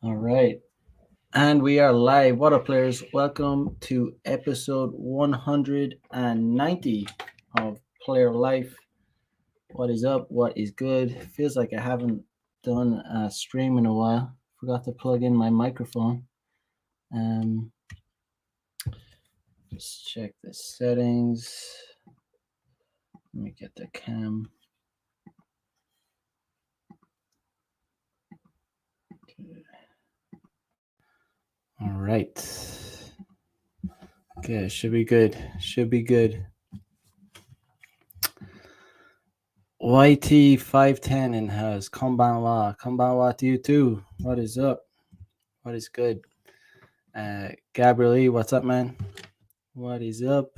All right. And we are live. What up, players? Welcome to episode 190 of Player Life. What is up? What is good? Feels like I haven't done a stream in a while. Forgot to plug in my microphone. Um, just check the settings. Let me get the cam. All right. Okay, should be good. Should be good. YT510 in house. Konbanwa. Konbanwa to you too. What is up? What is good? Gabriel E, what's up, man? What is up?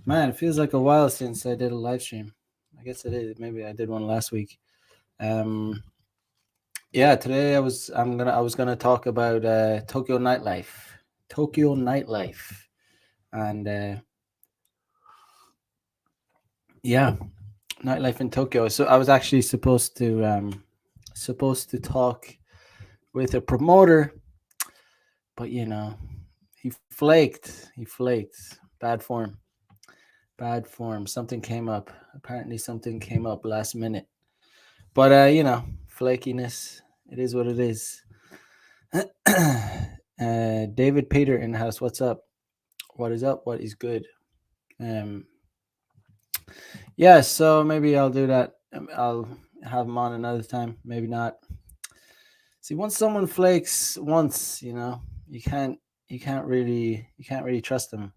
Man, it feels like a while since I did a live stream. I guess it is. Maybe I did one last week. Yeah, today I was gonna talk about Tokyo nightlife. Tokyo nightlife. And yeah, nightlife in Tokyo. So I was actually supposed to talk with a promoter, but he flaked. He flaked. Bad form. Bad form. Something came up. Apparently, something came up last minute. But flakiness. It is what it is. David Peter in house. What's up? What is up? What is good? Yeah. So maybe I'll do that. I'll have him on another time. Maybe not. See, once someone flakes once, you can't really trust them.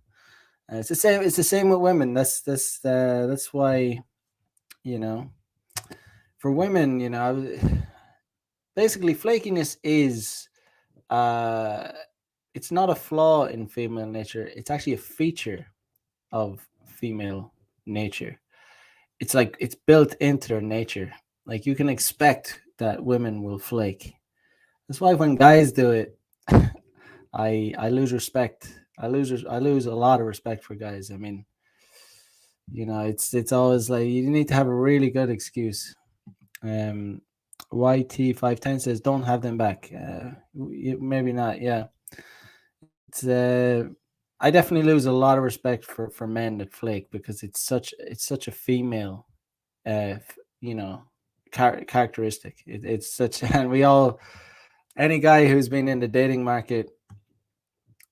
It's the same. It's the same with women. That's why you know for women, basically flakiness is uh it's not a flaw in female nature. It's actually a feature of female nature. It's like it's built into their nature. Like you can expect that women will flake. That's why when guys do it, I lose respect. I lose a lot of respect for guys. I mean, it's always like you need to have a really good excuse. Um, YT510 says don't have them back. Maybe not. Yeah, it's I definitely lose a lot of respect for men that flake because it's such a female, uh, f- you know, characteristic. It's such, and we all any guy who's been in the dating market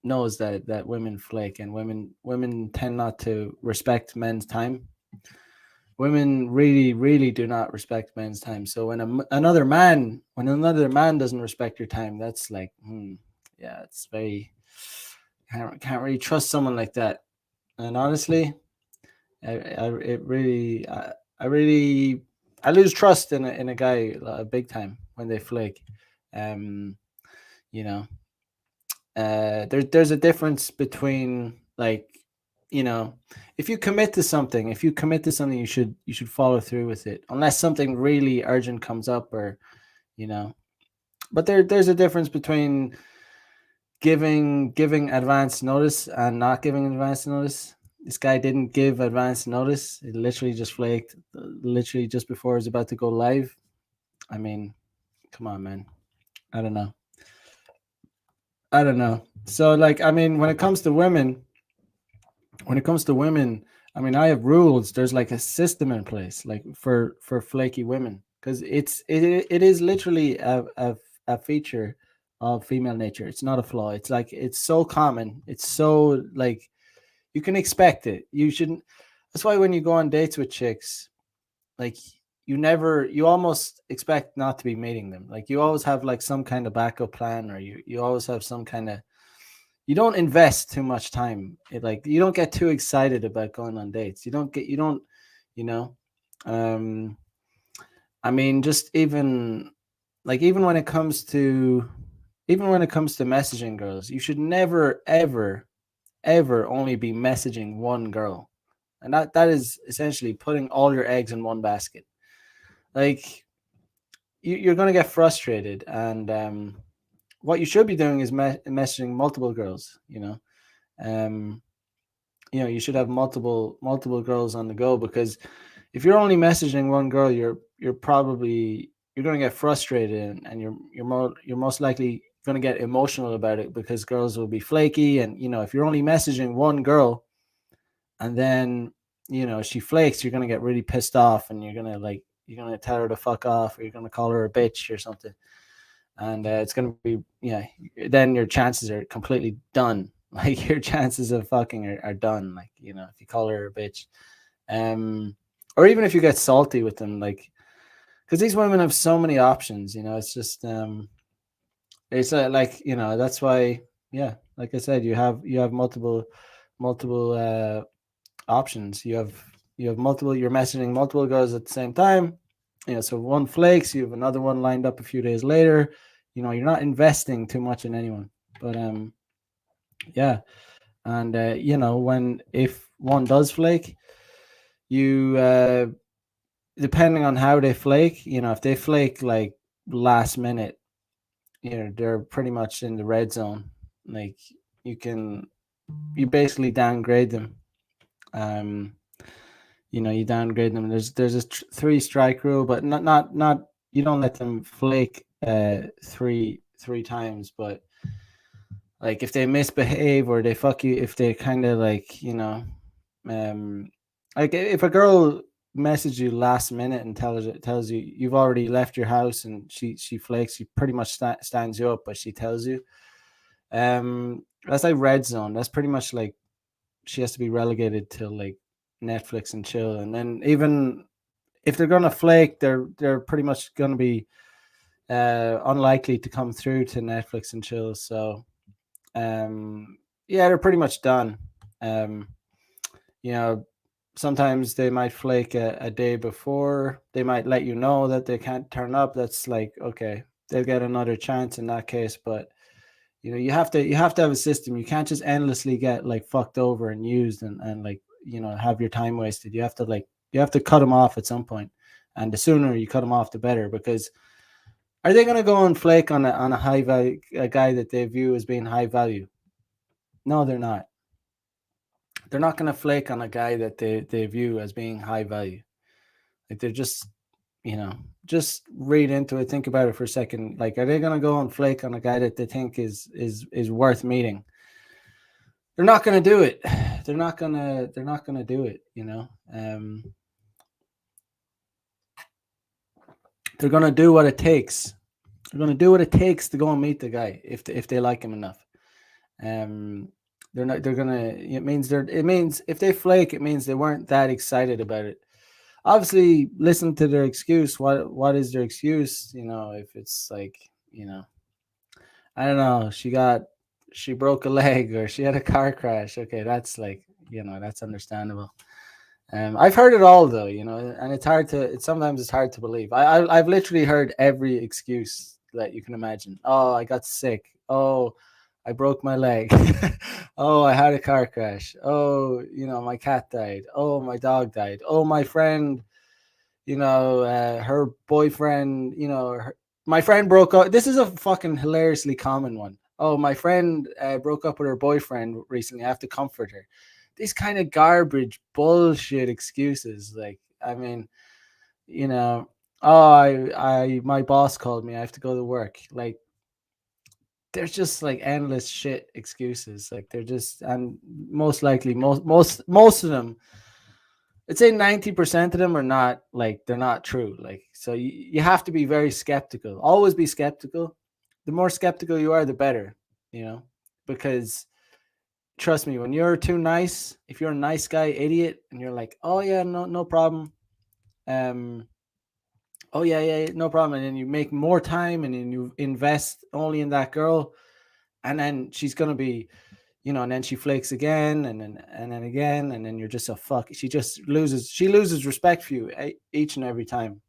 knows that women flake and women tend not to respect men's time. Women really do not respect men's time. So when another man doesn't respect your time, that's like yeah, it's very can't really trust someone like that. And honestly, I really I lose trust in a guy big time when they flake. um you know there's a difference between, like, you know if you commit to something, you should follow through with it, unless something really urgent comes up, or you know but there's a difference between giving advance notice and not giving advance notice. This guy didn't give advance notice. It literally just flaked, literally just before it was about to go live. I mean, come on, man. I don't know. I don't know. So, like, I mean, when it comes to women, I mean, I have rules. There's like a system in place, like for flaky women, because it is literally a feature of female nature. It's not a flaw. It's like it's so common. It's so, like, you can expect it. You shouldn't. That's why when you go on dates with chicks, like, you almost expect not to be meeting them. Like, you always have like some kind of backup plan, or you always have some kind of, you don't invest too much time. Like, you don't get too excited about going on dates. You don't, you know, um, I mean, just even, like, even when it comes to messaging girls, you should never, ever only be messaging one girl, and that is essentially putting all your eggs in one basket. Like, you're gonna get frustrated, and what you should be doing is messaging multiple girls. Um, you should have multiple girls on the go, because if you're only messaging one girl, you're probably you're gonna get frustrated, and you're most likely gonna get emotional about it because girls will be flaky, and if you're only messaging one girl, and then she flakes, you're gonna get really pissed off, and you're gonna tell her to fuck off, or you're gonna call her a bitch or something, and it's gonna be then your chances are completely done. Like your chances of fucking are done. Like if you call her a bitch, or even if you get salty with them, like because these women have so many options. It's just it's like that's why like I said, you have multiple options. You have multiple. You're messaging multiple girls at the same time. So one flakes, you have another one lined up a few days later. You're not investing too much in anyone. But yeah, and when if one does flake, you depending on how they flake, if they flake like last minute, they're pretty much in the red zone. Like you basically downgrade them. Um, you downgrade them. There's a three strike rule, but not you don't let them flake three times. But like if they misbehave or they fuck you, if they kind of like like if a girl messages you last minute and tells you you've already left your house, and she flakes, she pretty much stands you up, but she tells you that's like red zone. That's pretty much like she has to be relegated to like Netflix and chill. And then even if they're gonna flake, they're pretty much gonna be unlikely to come through to Netflix and chill. So yeah, they're pretty much done. Um, you know, Sometimes they might flake a day before. They might let you know that they can't turn up. That's like okay, they'll get another chance in that case. But you have to have a system. You can't just endlessly get like fucked over and used, and like have your time wasted. You have to cut them off at some point, and the sooner you cut them off, the better. Because are they going to go and flake on a high value, a guy that they view as being high value? No, they're not. They're not going to flake on a guy that they view as being high value. Like they're you know just read into it, think about it for a second. Like, are they going to go and flake on a guy that they think is worth meeting? They're not going to do it. They're not going to do it. They're going to do what it takes. They're going to do what it takes to go and meet the guy if they like him enough. Um, they're not. They're gonna. It means if they flake, it means they weren't that excited about it. Obviously, listen to their excuse. What is their excuse? If it's like I don't know, she broke a leg or she had a car crash. Okay, that's like that's understandable. I've heard it all though, and sometimes it's hard to believe. I've literally heard every excuse that you can imagine. Oh, I got sick. Oh, I broke my leg. Oh, I had a car crash. Oh, my cat died. Oh, my dog died. Oh, my friend, her boyfriend, my friend broke up. This is a fucking hilariously common one. Oh, my friend broke up with her boyfriend recently. I have to comfort her. These kind of garbage bullshit excuses. Like, I mean, oh, my boss called me. I have to go to work. Like, there's just like endless shit excuses. Like, they're just, and most likely, most of them, I'd say 90% of them are not like they're not true. Like, so you have to be very skeptical. Always be skeptical. The more skeptical you are, the better, because trust me, when you're too nice, if you're a nice guy idiot and you're like, oh yeah, no problem. Um, oh yeah, no problem. And then you make more time and then you invest only in that girl, and then she's gonna be and then she flakes again, and then again, and then you're just a fuck. She loses respect for you each and every time.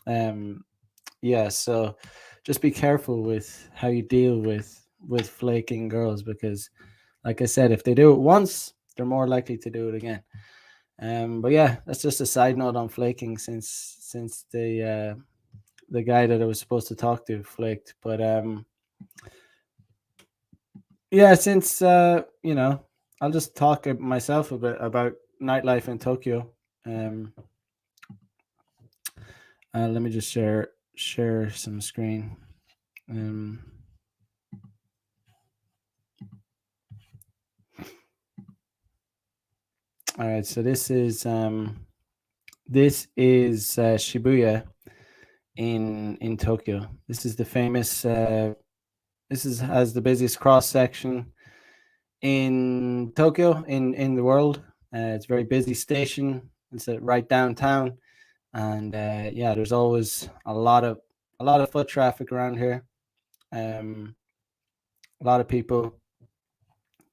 Yeah, so just be careful with how you deal with flaking girls, because, like I said, if they do it once, they're more likely to do it again. But yeah, that's just a side note on flaking, since the guy that I was supposed to talk to flaked. But yeah, since I'll just talk myself a bit about nightlife in Tokyo. Let me just share some screen. Um, all right, so this is Shibuya in Tokyo. This is the famous. This is has the busiest cross section in Tokyo in the world. It's a very busy station. It's right downtown, and yeah, there's always a lot of foot traffic around here. Um, a lot of people.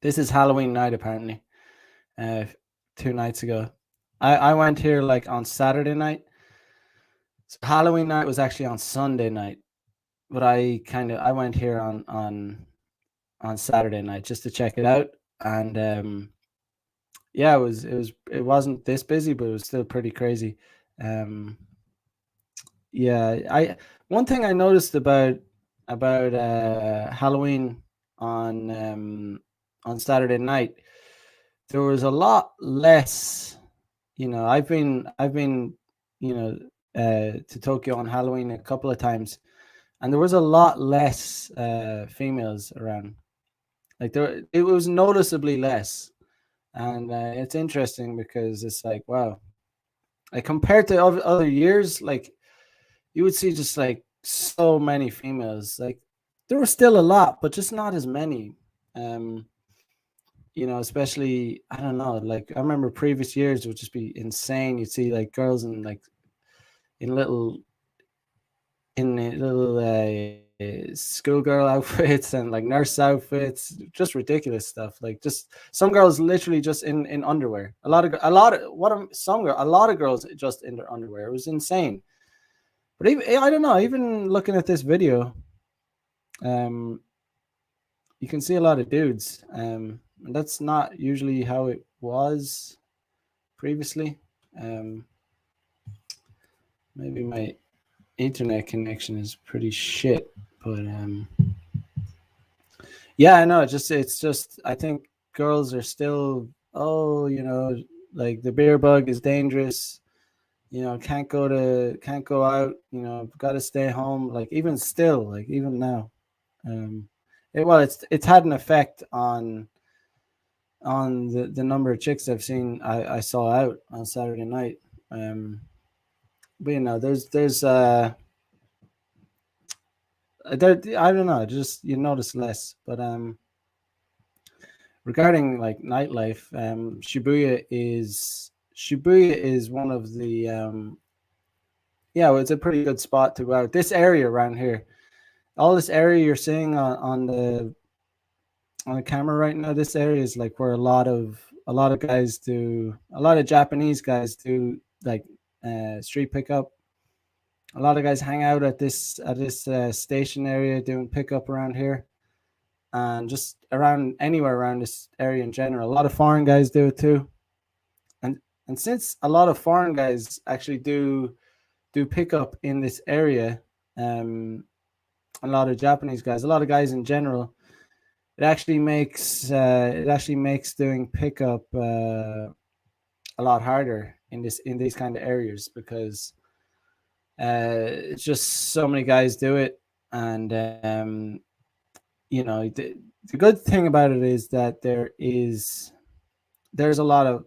This is Halloween night apparently. Uh, 2 nights ago, I went here like on Saturday night. So Halloween night was actually on Sunday night, but I went here on Saturday night just to check it out, and yeah, it wasn't this busy, but it was still pretty crazy. Um, yeah, I one thing I noticed about Halloween on on Saturday night, there was a lot less. I've been you know to Tokyo on Halloween a couple of times, and there was a lot less females around. Like it was noticeably less, and it's interesting because it's like wow, like compared to other years, like you would see just like so many females. Like there were still a lot, but just not as many. Um, especially I don't know. Like I remember previous years it would just be insane. You'd see like girls in like in little schoolgirl outfits and like nurse outfits, just ridiculous stuff. Like just some girls literally just in underwear. A lot of girls just in their underwear. It was insane. But even, I don't know. Even looking at this video, um, you can see a lot of dudes. And that's not usually how it was previously. Um, maybe my internet connection is pretty shit, but yeah, I know. It's just I think girls are still like the beer bug is dangerous. Can't go out. Got to stay home. Like even still, like even now, um, it's had an effect on the number of chicks I saw out on Saturday night. But I don't know, just you notice less. But regarding like nightlife, Shibuya is one of the yeah, well, it's a pretty good spot to go out. This area around here, all this area you're seeing on the camera right now, this area is like where a lot of Japanese guys do like street pickup. A lot of guys hang out at this station area doing pickup around here, and just around anywhere around this area in general. A lot of foreign guys do it too, and and since a lot of foreign guys actually do pickup in this area, um, a lot of guys in general, it actually makes doing pickup a lot harder in these kind of areas because it's just so many guys do it, and the good thing about it is that there's a lot of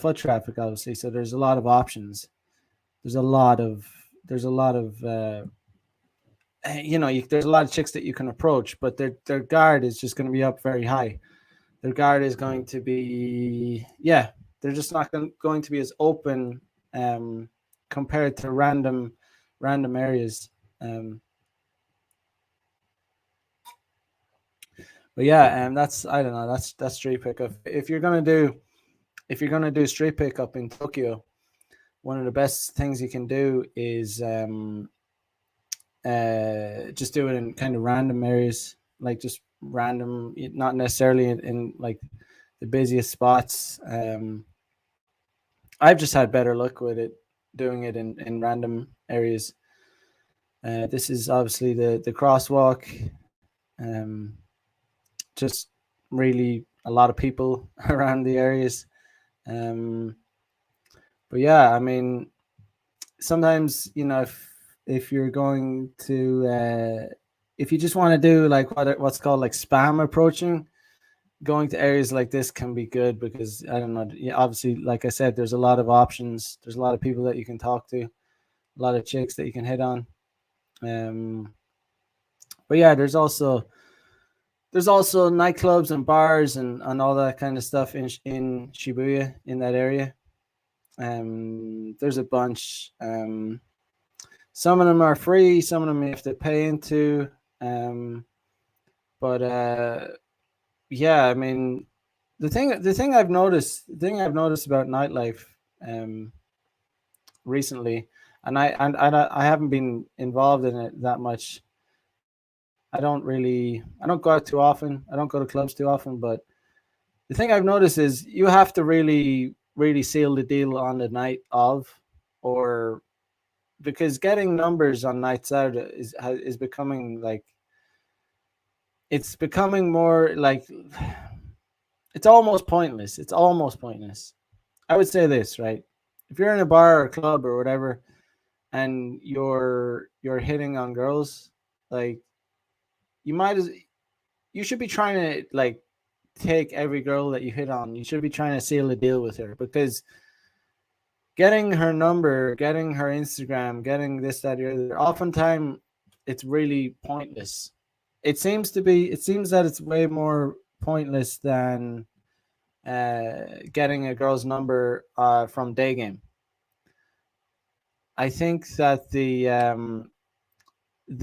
foot traffic, obviously, so there's a lot of options. There's a lot of there's a lot of there's a lot of chicks that you can approach, but their guard is just going to be up very high. Their guard is going to be, yeah, they're just not going to be as open compared to random areas. um but yeah, that's, I don't know, that's street pickup. If you're gonna do street pickup in Tokyo, one of the best things you can do is just do it in kind of random areas, like just random, not necessarily in like the busiest spots. I've just had better luck with it, doing it in random areas. This is obviously the crosswalk. Um, just really a lot of people around the areas. Um, but yeah, I mean, sometimes if you're going to if you just want to do like what's called like spam approaching, going to areas like this can be good because I don't know. Obviously, like I said, there's a lot of options. There's a lot of people that you can talk to, a lot of chicks that you can hit on. Um, but yeah, there's also nightclubs and bars and all that kind of stuff in Shibuya in that area. There's a bunch. Some of them are free. Some of them you have to pay into. Um, but yeah, I mean, the thing I've noticed about nightlife um, recently, and I haven't been involved in it that much. I don't go out too often. I don't go to clubs too often, but the thing I've noticed is you have to really seal the deal on the night of, or because getting numbers on nights out is becoming like it's becoming more like it's almost pointless. It's almost pointless. I would say this, right? If you're in a bar or a club or whatever, and you're hitting on girls, like you might as you should be trying to like take every girl that you hit on. You should be trying to seal a deal with her because getting her number, getting her Instagram, getting this, that, or other, oftentimes it's really pointless. It seems that it's way more pointless than getting a girl's number from day game. I think that the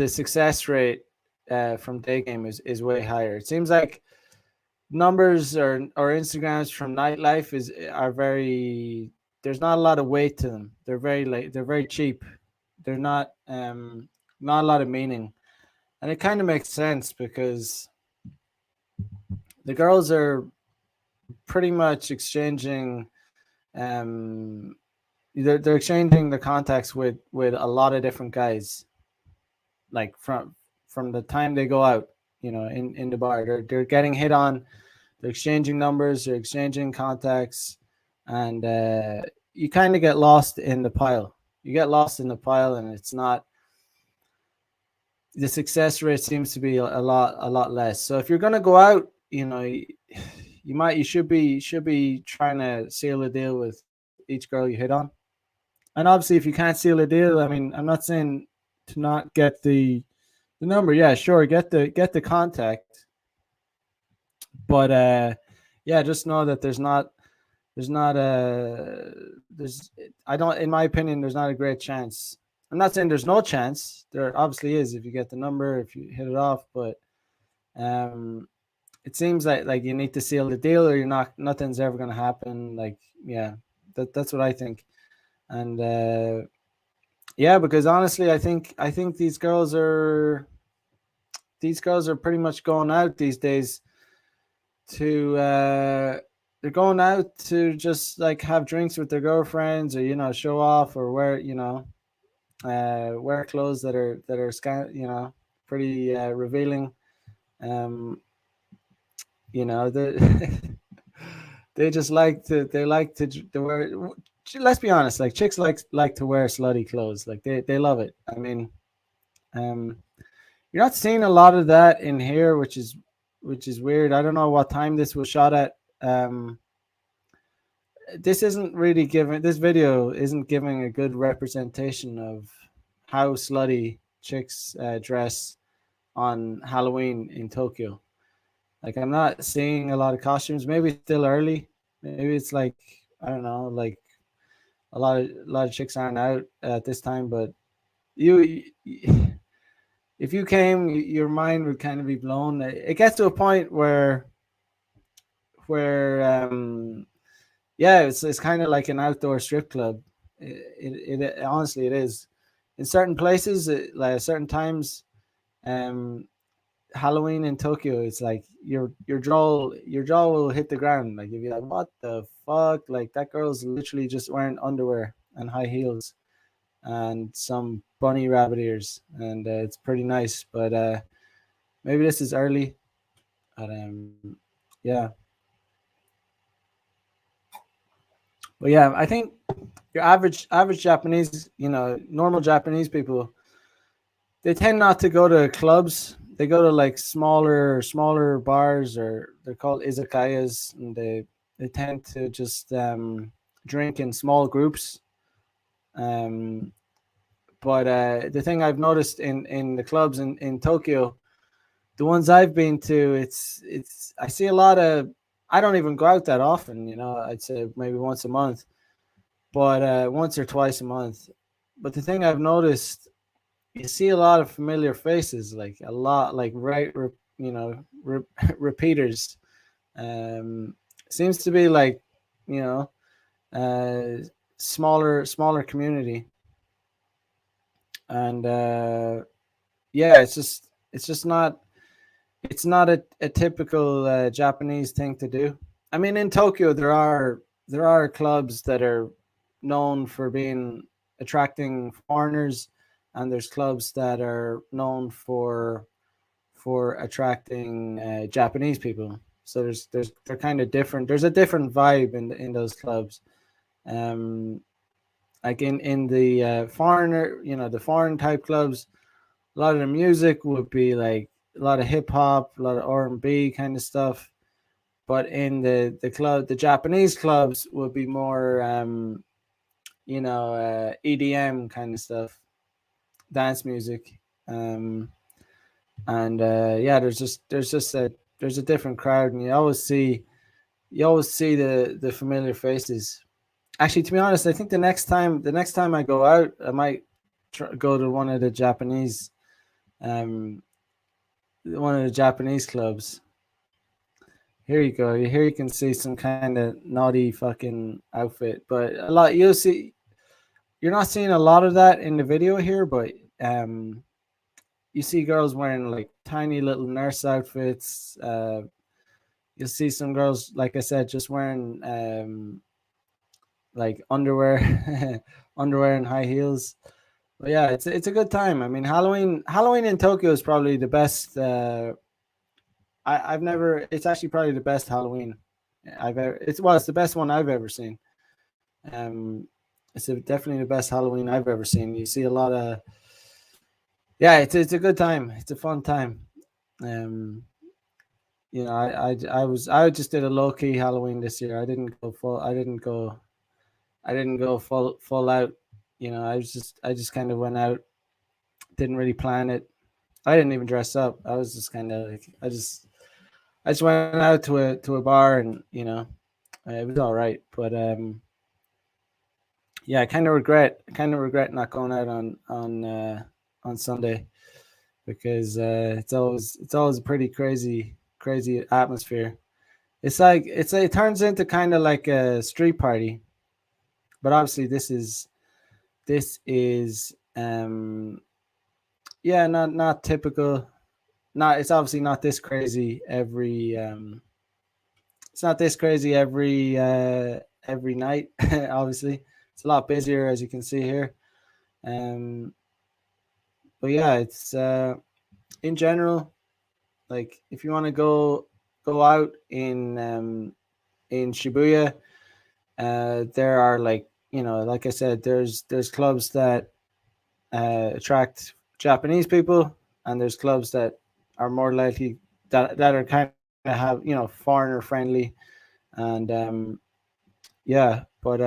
success rate from day game is way higher. It seems like numbers or Instagrams from nightlife is are very there's not a lot of weight to them. They're very cheap. They're not a lot of meaning. And it kind of makes sense because the girls are pretty much exchanging um they're exchanging the contacts with a lot of different guys like from the time they go out, in the bar. They're getting hit on, they're exchanging numbers, they're exchanging contacts, and you kind of get lost in the pile. You get lost in the pile, and it's not the success rate seems to be a lot less. So if you're gonna go out, you should be trying to seal a deal with each girl you hit on. And obviously, if you can't seal a deal, I mean, I'm not saying to not get the number. Yeah, sure, get the contact, but yeah, just know that there's not a there's I don't in my opinion there's not a great chance. I'm not saying there's no chance. There obviously is if you get the number, if you hit it off, but um it seems like you need to seal the deal or you're not nothing's ever going to happen. Like, yeah, that's what I think. And yeah, because honestly, I think these girls are pretty much going out these days to they're going out to just like have drinks with their girlfriends, or show off, or wear clothes that are pretty revealing. um they they just like to wear. Let's be honest, like chicks like to wear slutty clothes, like they love it. I mean, um you're not seeing a lot of that in here, which is weird. I don't know what time this was shot at. um this video isn't giving a good representation of how slutty chicks dress on Halloween in Tokyo. Like, I'm not seeing a lot of costumes. Maybe it's still early. Maybe it's like, I don't know, like a lot of chicks aren't out at this time. But you, if you came, your mind would kind of be blown. It gets to a point where yeah, it's kind of like an outdoor strip club. It honestly it is. In certain places, like certain times, um, Halloween in Tokyo, it's like your jaw will hit the ground. Like, you'll be like, what the fuck? Like, that girl's literally just wearing underwear and high heels and some bunny rabbit ears, and it's pretty nice. But maybe this is early. But yeah, but yeah, I think your average Japanese, normal Japanese people, they tend not to go to clubs. They go to like smaller bars, or they're called izakayas, and they tend to just drink in small groups. Um, but the thing I've noticed in the clubs in Tokyo, the ones I've been to, it's I see a lot of. I don't even go out that often. I'd say maybe once a month, but once or twice a month. But the thing I've noticed, you see a lot of familiar faces, like a lot, like repeaters. Um, Seems to be like, you know, uh, smaller community, and yeah, it's just not it's not a typical Japanese thing to do. I mean, in Tokyo, there are clubs that are known for being attracting foreigners, and there's clubs that are known for attracting Japanese people. So they're kind of different. There's a different vibe in those clubs. Um, like in the foreigner, the foreign type clubs, a lot of the music would be like a lot of hip hop, a lot of R&B kind of stuff. But in the Japanese clubs would be more EDM kind of stuff, dance music. Um, and yeah, there's a different crowd, and you always see the familiar faces. Actually, to be honest, I think the next time I go out, I might go to um one of the Japanese clubs. Here you go. Here you can see some kind of naughty fucking outfit, but a lot you'll see. You're not seeing a lot of that in the video here, but you see girls wearing like tiny little nurse outfits. You'll see some girls, like I said, just wearing like underwear, underwear and high heels. But yeah, it's a good time. I mean, Halloween in Tokyo is probably the best. I've never. It's actually probably the best Halloween I've ever. It's the best one I've ever seen. Um, definitely the best Halloween I've ever seen. You see a lot of. Yeah, it's a good time. It's a fun time. Um, I just did a low key Halloween this year. I didn't go full out. I just kind of went out. Didn't really plan it. I didn't even dress up. I was just kind of like I just went out to a bar, and it was all right. But yeah, I kind of regret not going out on Sunday, because it's always a pretty crazy atmosphere. It turns into kind of like a street party, but obviously this is yeah, not typical. Not It's obviously not this crazy every it's not this crazy every night. Obviously, it's a lot busier, as you can see here. Um, but yeah, it's in general, like if you want to go out in Shibuya, there are, like, like I said, there's clubs that attract Japanese people, and there's clubs that are more likely that are kind of have foreigner friendly, and yeah. But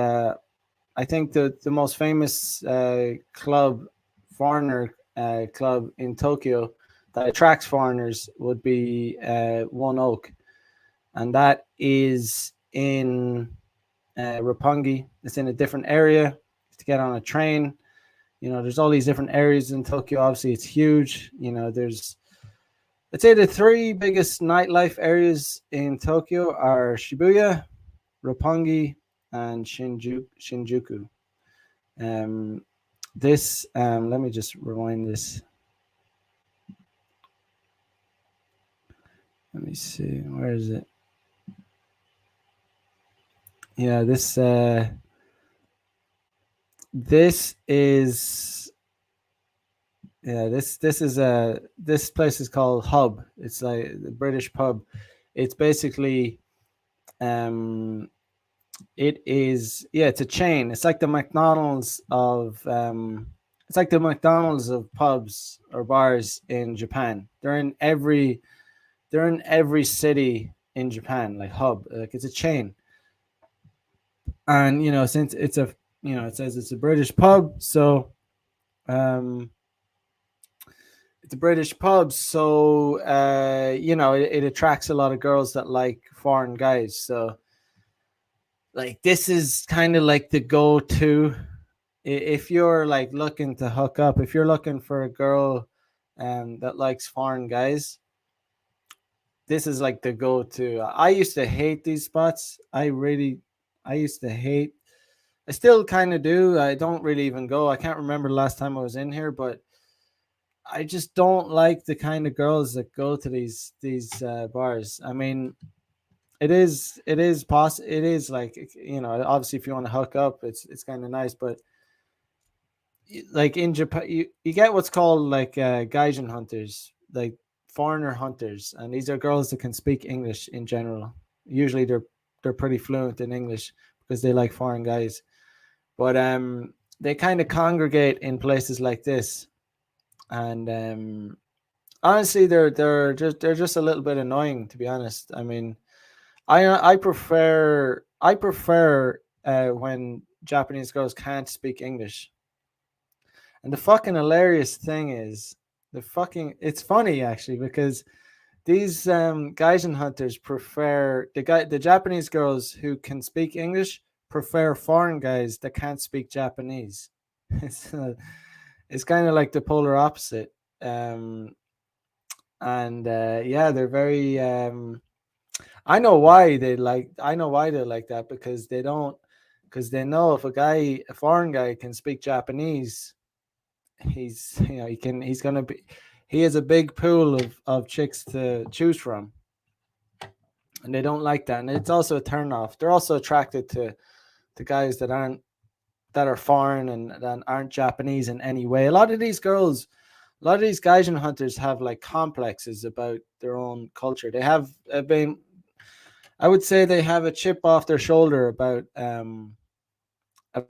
I think the most famous foreigner club in Tokyo that attracts foreigners would be One Oak, and that is in Roppongi. It's in a different area to get on a train. There's all these different areas in Tokyo. Obviously, it's huge. There's I'd say the three biggest nightlife areas in Tokyo are Shibuya, Roppongi, and Shinjuku. This Let me just rewind this. Let me see. Where is it? Yeah, this is yeah this place is called Hub. It's like the British pub. It's basically it is, yeah, it's a chain. It's like the McDonald's It's like the McDonald's of pubs or bars in Japan. They're in every city in Japan, like hub. Like it's a chain. And since it says it's a British pub, so um it's a British pub, so it attracts a lot of girls that like foreign guys. So like this is kind of like the go-to if you're like looking to hook up, if you're looking for a girl that likes foreign guys. This is like the go-to. I used to hate these spots. I used to hate. I still kind of do. I don't really even go. I can't remember the last time I was in here, but I just don't like the kind of girls that go to these bars. I mean, it is like, obviously if you want to hook up, it's kind of nice, but like in Japan, you get what's called like gaijin hunters, like foreigner hunters, and these are girls that can speak English in general. Usually they're pretty fluent in English because they like foreign guys. But they kind of congregate in places like this, and honestly, they're just a little bit annoying, to be honest. I mean, I prefer when Japanese girls can't speak English. And the fucking hilarious thing is it's funny actually because these gaijin hunters prefer the Japanese girls who can speak English prefer foreign guys that can't speak Japanese. It's it's kind of like the polar opposite. Um, and yeah, they're very. I know why they like that because they know if a foreign guy can speak Japanese, he has a big pool of chicks to choose from, and they don't like that, and it's also a turn off. They're also attracted to guys that are foreign and that aren't Japanese in any way. A lot of these gaijin hunters have like complexes about their own culture. They have been, I would say, they have a chip off their shoulder about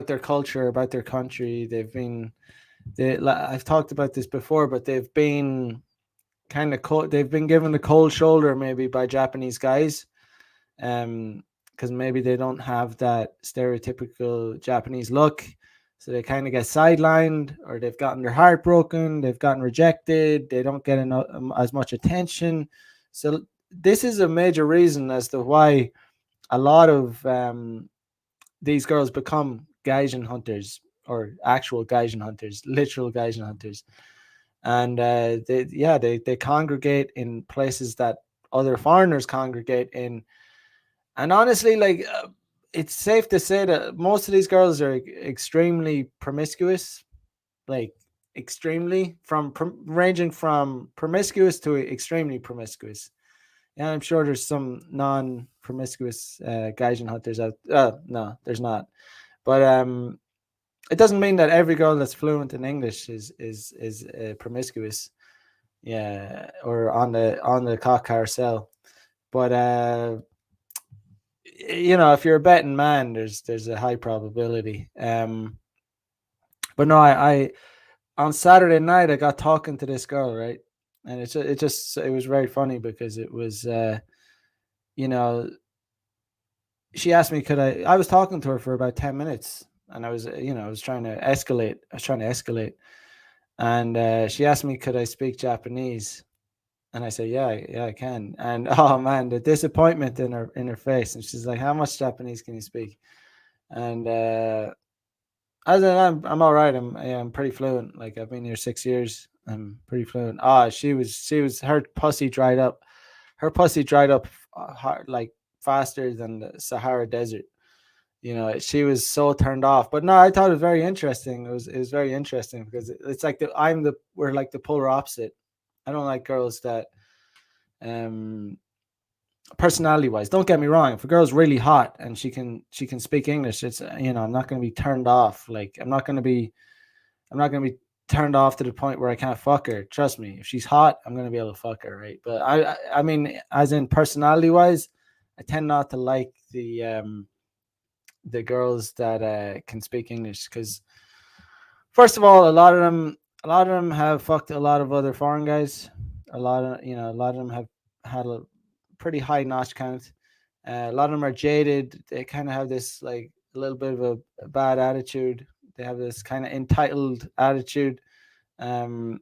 their culture, about their country. I've talked about this before, but they've been kind of cold. They've been given the cold shoulder maybe by Japanese guys, because maybe they don't have that stereotypical Japanese look, so they kind of get sidelined, or they've gotten their heart broken, they've gotten rejected, they don't get as much attention. So this is a major reason as to why a lot of these girls become gaijin hunters, or actual gaijin hunters, literal gaijin hunters. And they congregate in places that other foreigners congregate in. And honestly, like it's safe to say that most of these girls are extremely promiscuous, like extremely ranging from promiscuous to extremely promiscuous. Yeah, I'm sure there's some non-promiscuous gaijin hunters out. No, there's not. But it doesn't mean that every girl that's fluent in English is promiscuous. Yeah, or on the cock carousel. But if you're a betting man, there's a high probability. But no, I on Saturday night I got talking to this girl, right, and it was very funny because it was you know she asked me could I was talking to her for about 10 minutes, and I was trying to escalate. And she asked me could I speak Japanese, and I said, yeah, yeah, I can. And oh man, the disappointment in her face. And she's like, how much Japanese can you speak? And I said, I'm all right. I'm pretty fluent. Like I've been here 6 years. I'm pretty fluent. She was her pussy dried up. Her pussy dried up like faster than the Sahara Desert. She was so turned off. But no, I thought it was very interesting. It was very interesting because it's like we're like the polar opposite. I don't like girls that um personality wise, don't get me wrong, if a girl's really hot and she can speak English, it's I'm not going to be turned off. Like I'm not going to be turned off to the point where I can't fuck her. Trust me, if she's hot, I'm going to be able to fuck her, right? But I mean, as in personality wise, I tend not to like the girls that can speak English, because First of all, a lot of them have fucked a lot of other foreign guys. A lot of them have had a pretty high notch count. A lot of them are jaded. They kind of have this like a little bit of a bad attitude. They have this kind of entitled attitude, um,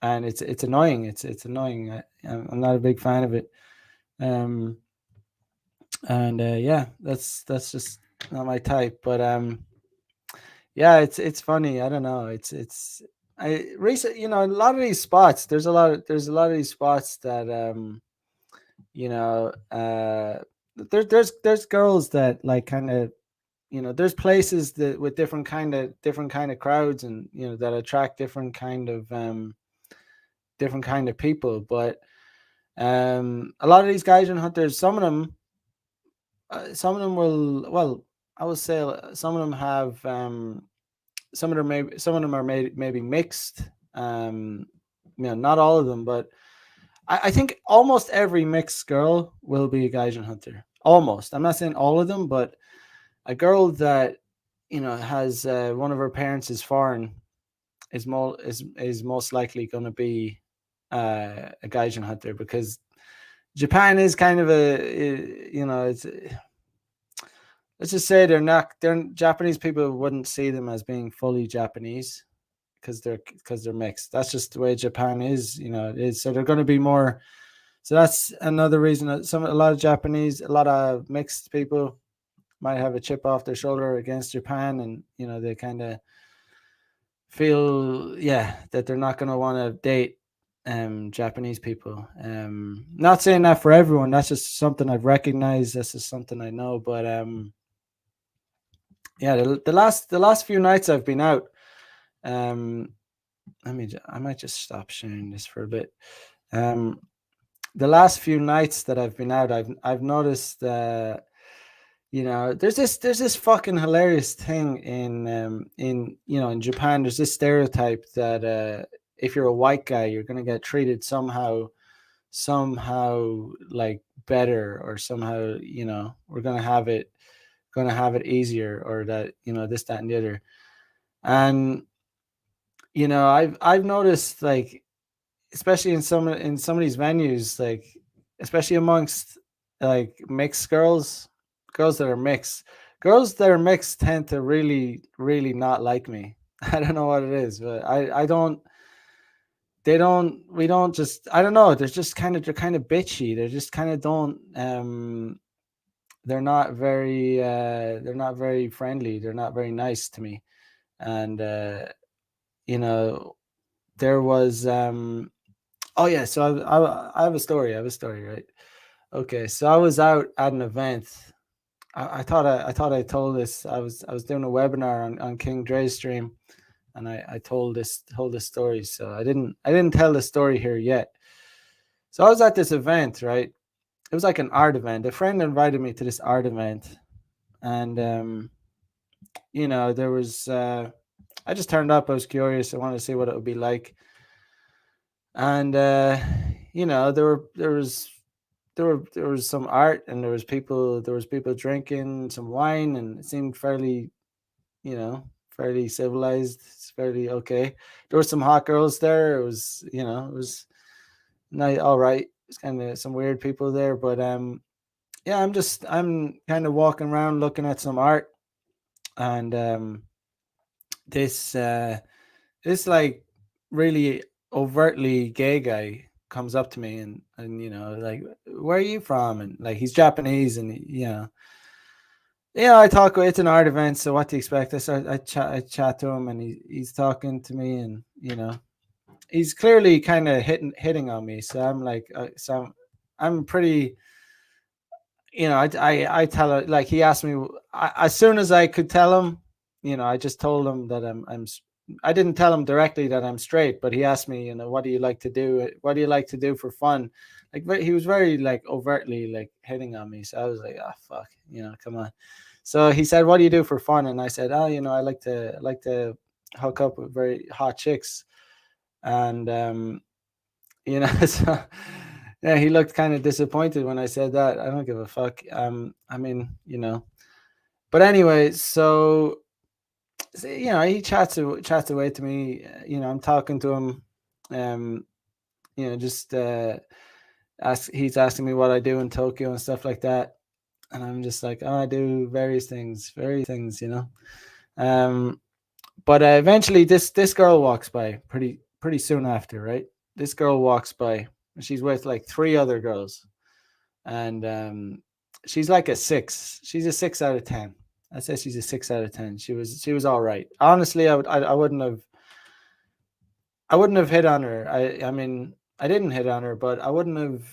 and it's annoying. It's annoying. I'm not a big fan of it. Um, and yeah, that's just not my type. But yeah, it's funny. I don't know. I recent a lot of these spots. There's a lot of these spots that you know there's girls that like kind of there's places that with different kind of crowds and that attract different kind of people. But a lot of these guys and hunters, some of them will, well, I would say some of them have some of them are maybe mixed. Not all of them, but I think almost every mixed girl will be a gaijin hunter. Almost. I'm not saying all of them, but a girl that has one of her parents is foreign is most likely going to be a gaijin hunter, because Japan is kind of it's, let's just say they're Japanese people wouldn't see them as being fully Japanese, because they're mixed. That's just the way Japan is. It is. So they're going to be more. So that's another reason that a lot of mixed people might have a chip off their shoulder against Japan, and they kind of feel, yeah, that they're not going to want to date Japanese people. Not saying that for everyone. That's just something I've recognized. That's just something I know. But yeah, the last few nights I've been out. Um, I might just stop sharing this for a bit. Um, the last few nights that I've been out, I've noticed. There's this fucking hilarious thing in Japan. There's this stereotype that if you're a white guy, you're gonna get treated somehow like better, or somehow we're gonna have it easier, or that this, that, and the other. And I've noticed, like, especially in some of these venues, like, especially amongst like mixed girls that are mixed tend to really really not like me. I don't know what it is, but I don't they don't we don't just I don't know, they're kind of bitchy. They just kind of don't they're not very friendly. They're not very nice to me. And you know there was oh yeah, so I have a story. I have a story, right? Okay, so I was out at an event. I thought I told this. I was doing a webinar on King Dre's stream, and I told this story. So I didn't tell the story here yet. So I was at this event, right? It was like an art event. A friend invited me to this art event, and there was. I just turned up. I was curious. I wanted to see what it would be like. And there was some art, and there was people drinking some wine, and it seemed fairly civilized. It's fairly okay. There were some hot girls there. It was nice, all right. It's kind of some weird people there, but yeah, I'm kind of walking around looking at some art. And this like really overtly gay guy comes up to me, and like, where are you from? And like, he's Japanese, and I talk. It's an art event, so what do you expect? I chat to him, and he's talking to me, and he's clearly kind of hitting on me. So I'm like, I'm pretty. I tell her, like, he asked me, as soon as I could tell him. I just told him that I didn't tell him directly that I'm straight, but he asked me, what do you like to do? What do you like to do for fun? Like, he was very like overtly like hitting on me. So I was like, oh fuck, come on. So he said, what do you do for fun? And I said, oh, I like to hook up with very hot chicks. And so yeah, he looked kind of disappointed when I said that. I don't give a fuck. I mean, but anyway, so So, he chats away to me. I'm talking to him. Um, just he's asking me what I do in Tokyo and stuff like that, and I'm just like, oh, I do various things. Um, but eventually, this girl walks by pretty soon after, right? This girl walks by, and she's with like three other girls, and she's like a six. She's a 6 out of 10. I say she's a 6 out of 10. She was all right. Honestly, I wouldn't have hit on her. I mean, I didn't hit on her, but I wouldn't have,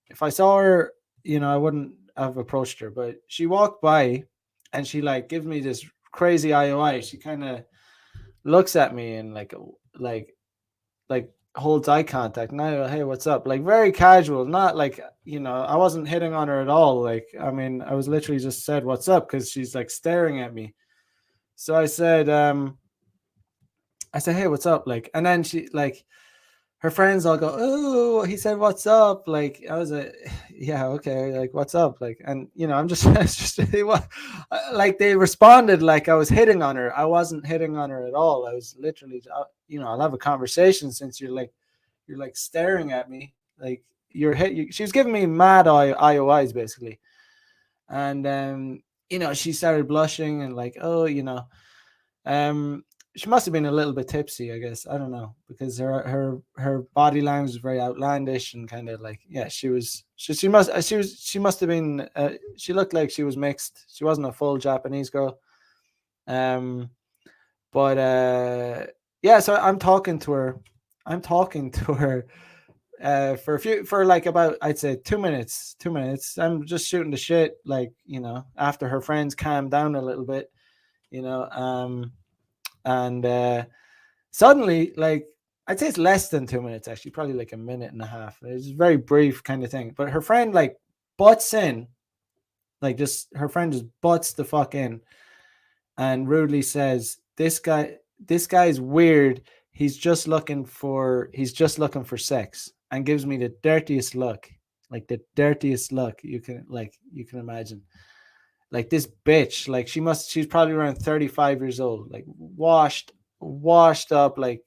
if I saw her, I wouldn't have approached her. But she walked by, and she like gives me this crazy IOI. She kind of looks at me and like like holds eye contact. And I go, hey, what's up? Like very casual, not like, I wasn't hitting on her at all. Like, I mean, I was literally just said what's up because she's like staring at me. So I said, hey, what's up? Like, and then she like her friends all go, oh, he said what's up? Like, I was like, yeah, okay, like what's up? Like, and I'm just it's just like they responded like I was hitting on her. I wasn't hitting on her at all. I was literally, I'll have a conversation since you're like staring at me, like she was giving me mad IOIs basically. And she started blushing and like, oh, um she must have been a little bit tipsy, I guess. I don't know, because her body language was very outlandish and kind of like, yeah, she must have been she looked like she was mixed. She wasn't a full Japanese girl. um but yeah, so I'm talking to her for like about, I'd say, 2 minutes. I'm just shooting the shit, like, after her friends calmed down a little bit, and suddenly, like, I'd say it's less than 2 minutes, actually, probably like a minute and a half. It's a very brief kind of thing. But her friend like butts in, like, just her friend just butts the fuck in and rudely says, this guy's weird. He's just looking for sex, and gives me the dirtiest look. Like the dirtiest look you can imagine. Like this bitch, like she's probably around 35 years old, like washed up, like,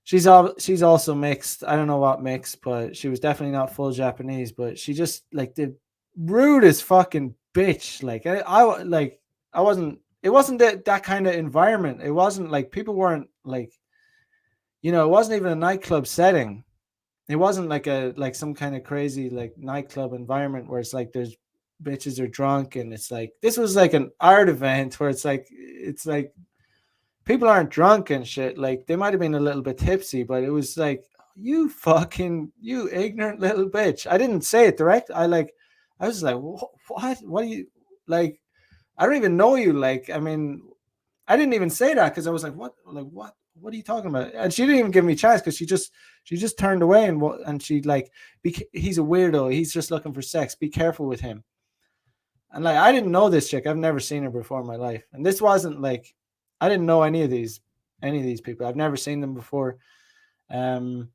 she's also mixed. I don't know what mixed, but she was definitely not full Japanese. But she just like the rudest fucking bitch. Like I wasn't. It wasn't that kind of environment. It wasn't like people weren't like, it wasn't even a nightclub setting. It wasn't like some kind of crazy like nightclub environment where it's like there's bitches are drunk, and it's like this was like an art event where it's like people aren't drunk and shit. Like they might have been a little bit tipsy, but it was like, you ignorant little bitch. I didn't say it direct. I was like, what do you like? I don't even know you. Like, I mean, I didn't even say that because I was like, what are you talking about? And she didn't even give me a chance because she just turned away, and she like, he's a weirdo. He's just looking for sex. Be careful with him. And like, I didn't know this chick. I've never seen her before in my life. And this wasn't like, I didn't know any of these people. I've never seen them before. Um,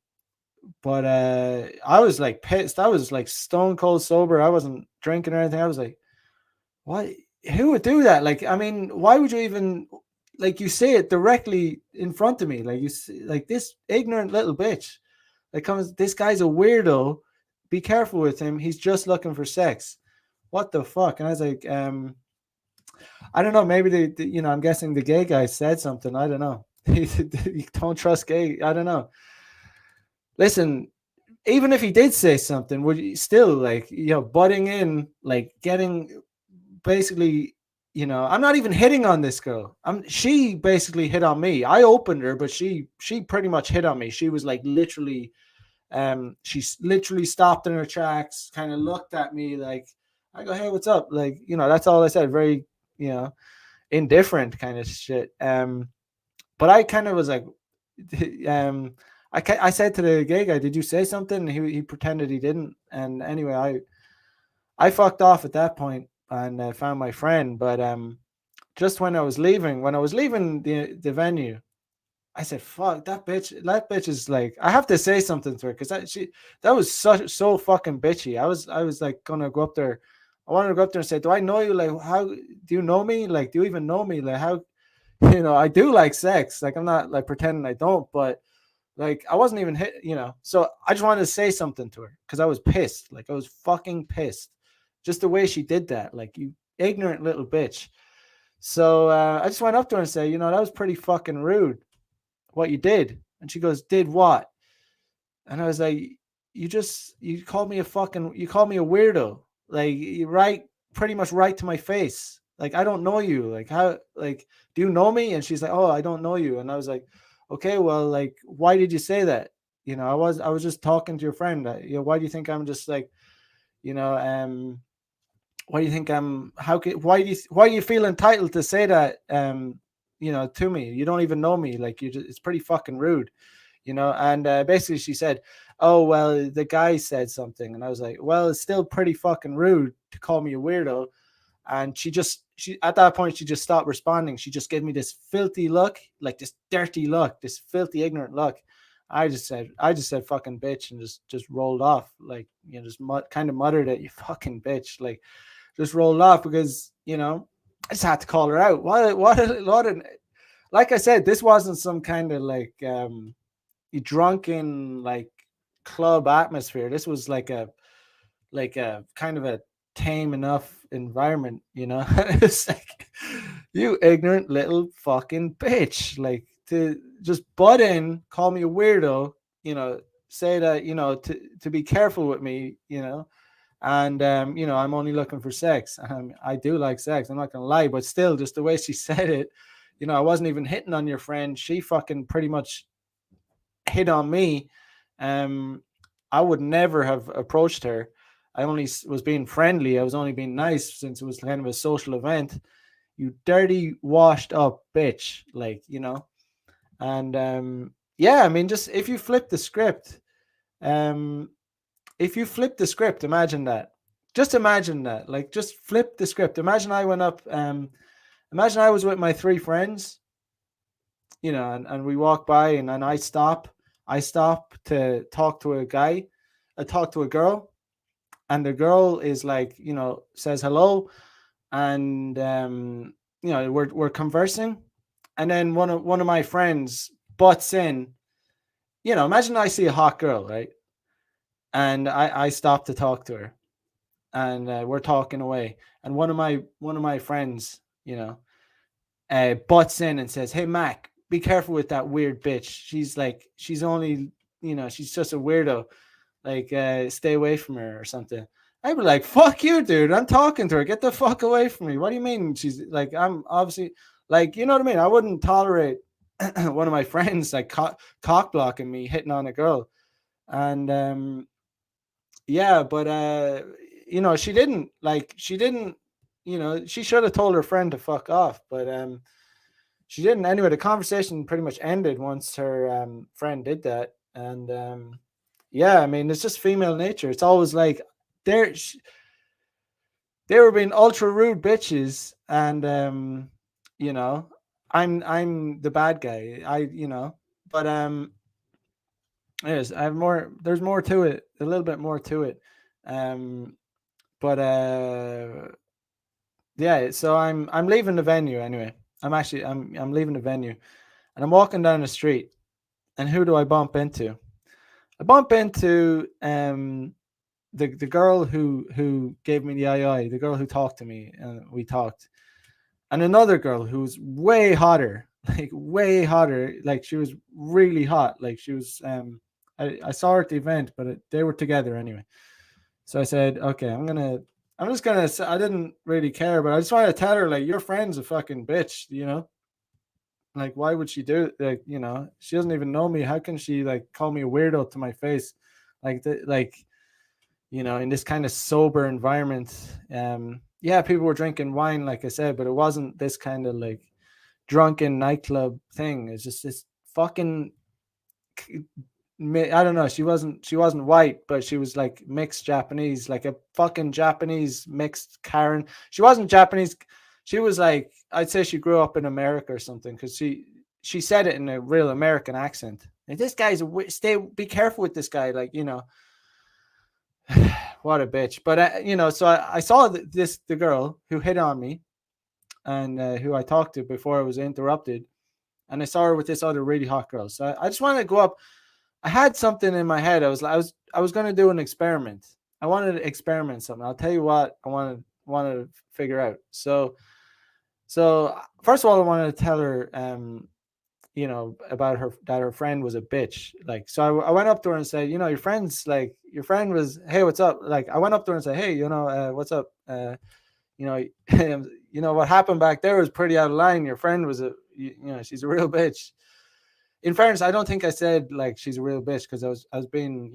but I was like pissed. I was like stone cold sober. I wasn't drinking or anything. I was like, what? Who would do that? Like, I mean, why would you even, like, you say it directly in front of me? Like, like, this ignorant little bitch. Like, comes, this guy's a weirdo. Be careful with him. He's just looking for sex. What the fuck? And I was like, I don't know. Maybe I'm guessing the gay guy said something. I don't know. You don't trust gay. I don't know. Listen, even if he did say something, would you still like, butting in, like getting basically, I'm not even hitting on this girl. She basically hit on me. I opened her, but she pretty much hit on me. She was like literally, she literally stopped in her tracks, kind of looked at me like, I go, hey, what's up? Like, that's all I said. Very, you know, indifferent kind of shit. But I kind of was like, um, I said to the gay guy, "Did you say something?" And he pretended he didn't. And anyway, I fucked off at that point and found my friend. But just when I was leaving the venue, I said, "Fuck that bitch! That bitch is like, I have to say something to her because that was so fucking bitchy." I was like gonna go up there. I wanted to go up there and say, "Do I know you? Like, how do you know me? Like, do you even know me? Like, how I do like sex. Like, I'm not like pretending I don't, but like I wasn't even hit. So I just wanted to say something to her because I was pissed. Like, I was fucking pissed. Just the way she did that. Like, you ignorant little bitch. So I just went up to her and said, that was pretty fucking rude what you did. And she goes, did what? And I was like, you called me a weirdo. Like, you pretty much right to my face. Like, I don't know you. Like, how, like, do you know me? And she's like, oh, I don't know you. And I was like, okay, well, like, why did you say that? I was just talking to your friend. Why do you think I'm just like, you know, why do you think I'm, why do you feel entitled to say that, to me? You don't even know me. Like, it's pretty fucking rude. And basically she said, oh, well, the guy said something. And I was like, well, it's still pretty fucking rude to call me a weirdo. And she at that point, she just stopped responding. She just gave me this filthy look, like this dirty look, this filthy ignorant look. I just said fucking bitch, and just rolled off. Like, just kind of muttered it, you fucking bitch. Like, just rolled off because I just had to call her out. Like I said, this wasn't some kind of like drunken like club atmosphere. This was like a kind of a tame enough environment. It's like, you ignorant little fucking bitch. Like, to just butt in, call me a weirdo, say that, to be careful with me, and I'm only looking for sex. I do like sex, I'm not gonna lie, but still, just the way she said it, I wasn't even hitting on your friend. She fucking pretty much hit on me. um I would never have approached her. I only was being friendly. I was only being nice since it was kind of a social event. You dirty washed up bitch. Like, and yeah, I mean, just if you flip the script, um imagine that. Just imagine that. Like, just flip the script. Imagine I went up, imagine I was with my three friends, and we walk by, and I stop to talk to a guy, I talk to a girl, and the girl is like, says hello, and we're conversing, and then one of my friends butts in. Imagine I see a hot girl, right? And I stop to talk to her, and we're talking away, and one of my friends, butts in and says, "Hey, Mac, be careful with that weird bitch. She's only, she's just a weirdo. Like, stay away from her or something." I'd be like, "Fuck you, dude. I'm talking to her. Get the fuck away from me. What do you mean?" She's like, I'm obviously, like, you know what I mean? I wouldn't tolerate one of my friends like cock blocking me, hitting on a girl. And yeah, but she didn't, she should have told her friend to fuck off, but she didn't. Anyway, the conversation pretty much ended once her friend did that. And yeah, I mean, it's just female nature. It's always like they're they were being ultra rude bitches, and you know, I'm the bad guy. But I have more. There's more to it. A little bit more to it. Um, but yeah. So I'm leaving the venue anyway. I'm leaving the venue, and I'm walking down the street, and who do I bump into? I bump into the girl who gave me the eye, the girl who talked to me, and we talked, and another girl who's way hotter, like way hotter, like she was really hot, like she was. I saw her at the event, but they were together anyway. So I said, okay, I'm just gonna. I didn't really care, but I just wanted to tell her, like, your friend's a fucking bitch, Like, why would she do it? Like, she doesn't even know me. How can she like call me a weirdo to my face? Like, in this kind of sober environment. Yeah, people were drinking wine, like I said, but it wasn't this kind of like drunken nightclub thing. It's just this fucking. I don't know. She wasn't white, but she was like mixed Japanese, like a fucking Japanese mixed Karen. She wasn't Japanese. She was like, I'd say she grew up in America or something, because she said it in a real American accent. Like, this guy's be careful with this guy, like, what a bitch. But so I saw the girl who hit on me, and who I talked to before I was interrupted, and I saw her with this other really hot girl. So I just wanted to go up. I had something in my head. I was going to do an experiment. I wanted to experiment something. I'll tell you what I wanted to figure out. So first of all, I wanted to tell her, about her friend was a bitch. Like, so I went up to her and said, your friend was, hey, what's up? Like, I went up to her and said, hey, what's up? You know, what happened back there was pretty out of line. Your friend was she's a real bitch. In fairness, I don't think I said like she's a real bitch, because I was being,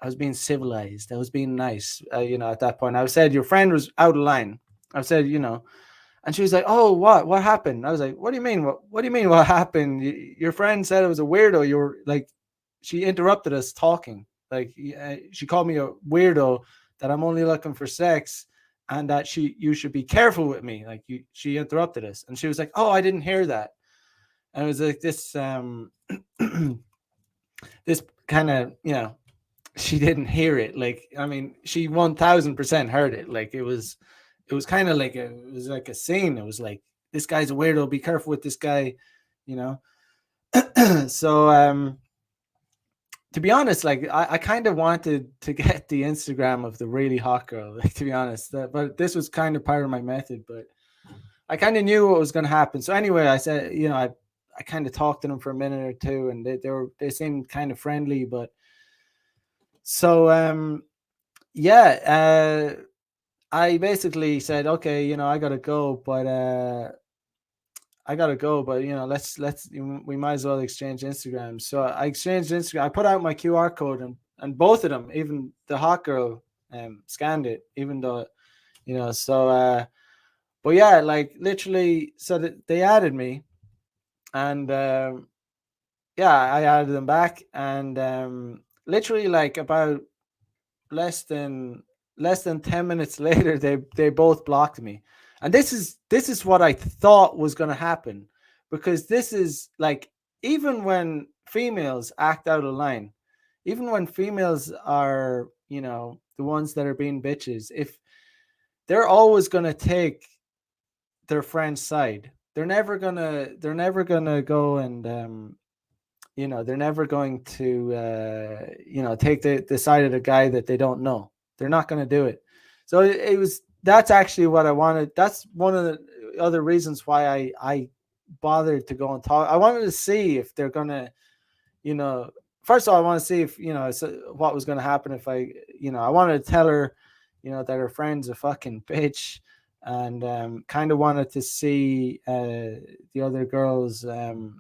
I was being civilized. I was being nice. At that point, I said your friend was out of line. I said, and she was like, "Oh, what happened?" I was like, "What do you mean? What do you mean? What happened? Your friend said it was a weirdo. You were like," she interrupted us talking. Like, she called me a weirdo, that I'm only looking for sex, and that you should be careful with me. Like, she interrupted us, and she was like, "Oh, I didn't hear that." And it was like this this kind of, she didn't hear it. Like, I mean, she 1000% heard it. Like, it was kind of like it was like a scene. It was like, this guy's a weirdo. Be careful with this guy, you know. So to be honest, like, I kind of wanted to get the Instagram of the really hot girl. Like, to be honest, but this was kind of part of my method. But I kind of knew what was going to happen. So anyway, I said, I kind of talked to them for a minute or two, and they seemed kind of friendly. But so yeah, I basically said, okay, I gotta go, but let's we might as well exchange Instagram. So I exchanged Instagram. I put out my QR code, and both of them, even the hot girl, scanned it, even though, so but yeah, like, literally, so that they added me, and yeah, I added them back, and literally, like, about less than less than 10 minutes later, they both blocked me. And this is what I thought was going to happen, because this is like, even when females act out of line, even when females are, the ones that are being bitches, if they're always going to take their friend's side, they're never going to go and they're never going to take the side of the guy that they don't know. They're not going to do it. So that's actually what I wanted. That's one of the other reasons why I bothered to go and talk. I wanted to see if they're going to, you know first of all, I want to see if, what was going to happen if I wanted to tell her, that her friend's a fucking bitch, and kind of wanted to see the other girls, the